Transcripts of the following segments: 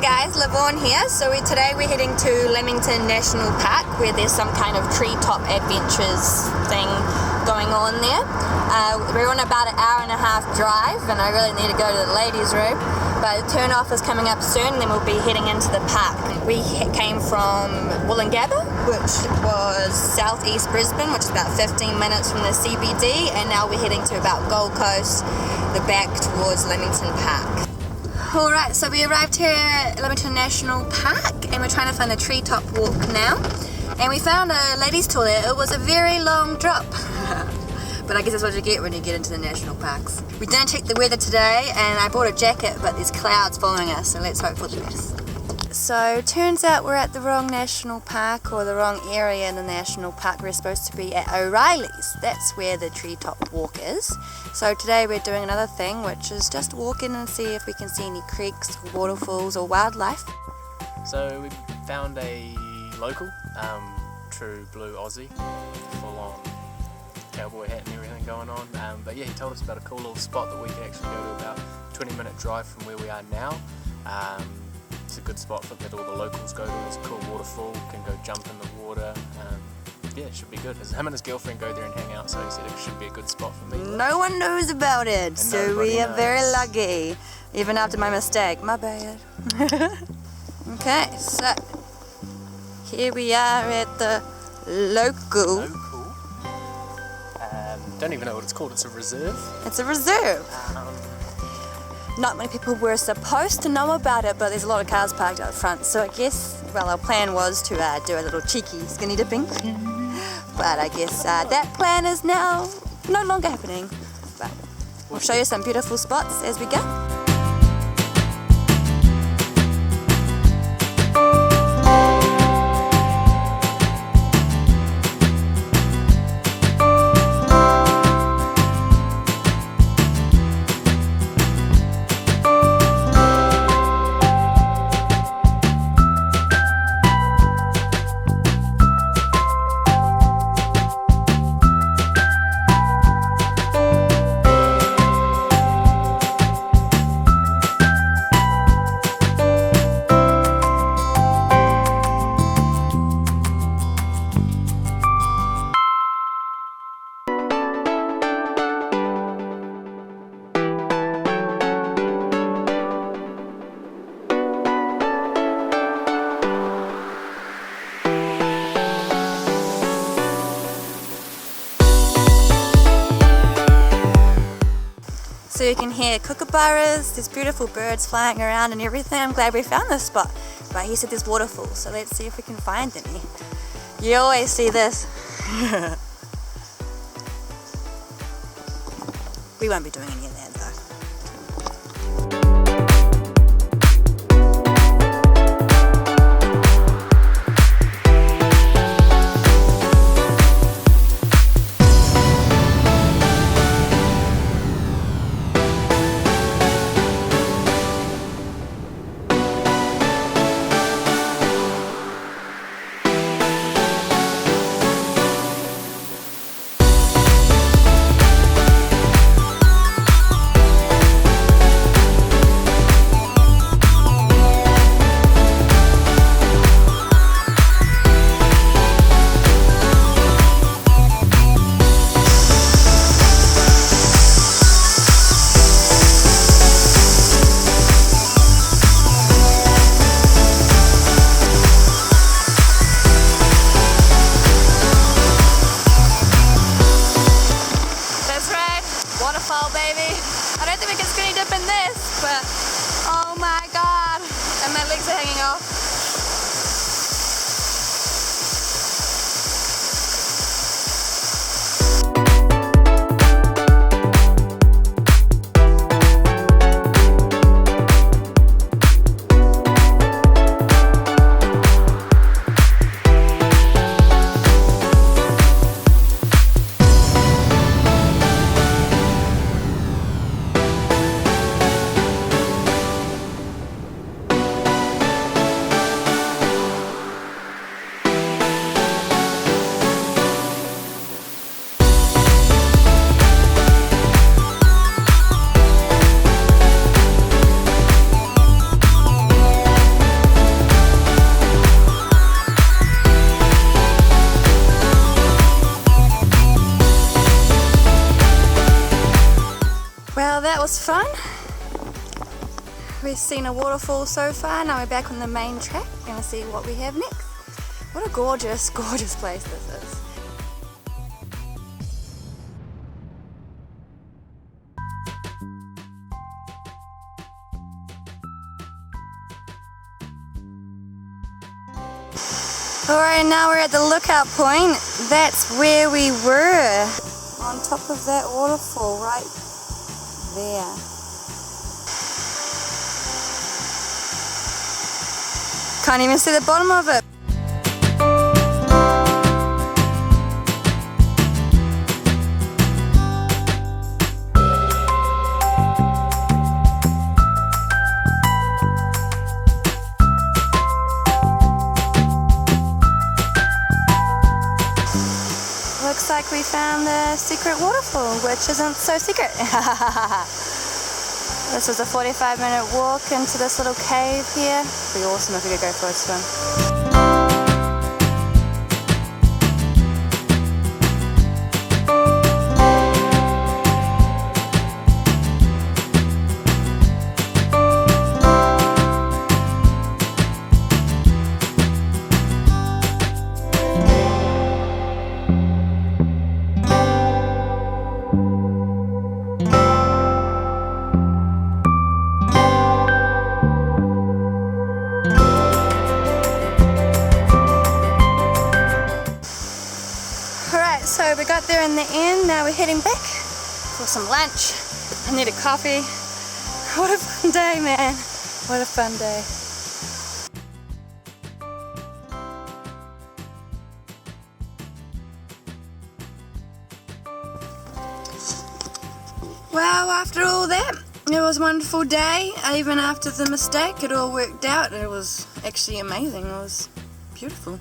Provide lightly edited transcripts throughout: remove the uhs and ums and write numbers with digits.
guys, 9.Livohn here. So today we're heading to Lamington National Park where there's some kind of treetop adventures thing going on there. We're on about an hour and a half drive and I really need to go to the ladies' room. But the turn off is coming up soon and then we'll be heading into the park. We came from Wollongabba, which was southeast Brisbane, which is about 15 minutes from the CBD, and now we're heading to about Gold Coast, the back towards Lamington Park. Alright, so we arrived here at Lamington National Park and we're trying to find a treetop walk now. And we found a ladies' toilet. It was a very long drop. But I guess that's what you get when you get into the national parks. We didn't check the weather today and I bought a jacket, but there's clouds following us, so let's hope for the best. So turns out we're at the wrong national park, or the wrong area in the national park. We're supposed to be at O'Reilly's. That's where the treetop walk is. So today we're doing another thing, which is just walk in and see if we can see any creeks, waterfalls or wildlife. So we found a local, true blue Aussie, full on cowboy hat and everything going on. But yeah, he told us about a cool little spot that we can actually go to about a 20-minute drive from where we are now. It's a good spot that all the locals go to. It's a cool waterfall, can go jump in the water. Yeah, it should be good. Him and his girlfriend go there and hang out, so he said it should be a good spot for me. No one knows about it, and so we are very lucky. Even after my mistake. My bad. Okay, so here we are at the local. Don't even know what it's called. It's a reserve. It's a reserve. Not many people were supposed to know about it, but there's a lot of cars parked out front. So I guess, well, our plan was to do a little cheeky skinny dipping. But I guess that plan is now no longer happening. But we'll show you some beautiful spots as we go. So you can hear kookaburras, there's beautiful birds flying around and everything. I'm glad we found this spot. But he said there's waterfalls, so let's see if we can find any. You always see this. We won't be doing any of that though. was fun. We've seen a waterfall so far, now we're back on the main track. We're going to see what we have next. What a gorgeous, gorgeous place this is. Alright, now we're at the lookout point. That's where we were. On top of that waterfall, right there. Can't even see the bottom of it. Looks like we found the secret waterfall, which isn't so secret. This was a 45-minute walk into this little cave here. It'd be awesome if we could go for a swim. So we got there in the end, now we're heading back for some lunch. I need a coffee. What a fun day, man. What a fun day. Well, after all that, it was a wonderful day. Even after the mistake, it all worked out. It was actually amazing. It was beautiful.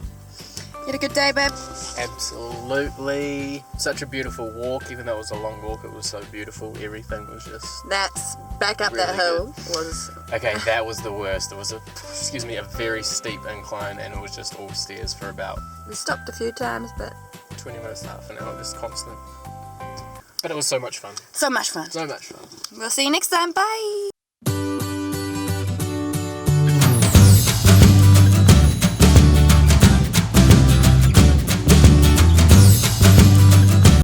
You had a good day, babe? Absolutely. Such a beautiful walk. Even though it was a long walk, it was so beautiful. Everything was just... That's back up really that hill good. Was... Okay, that was the worst. It was a very steep incline, and it was just all stairs for about... We stopped a few times, but... 20 minutes, half an hour, just constant. But it was so much fun. So much fun. So much fun. We'll see you next time. Bye!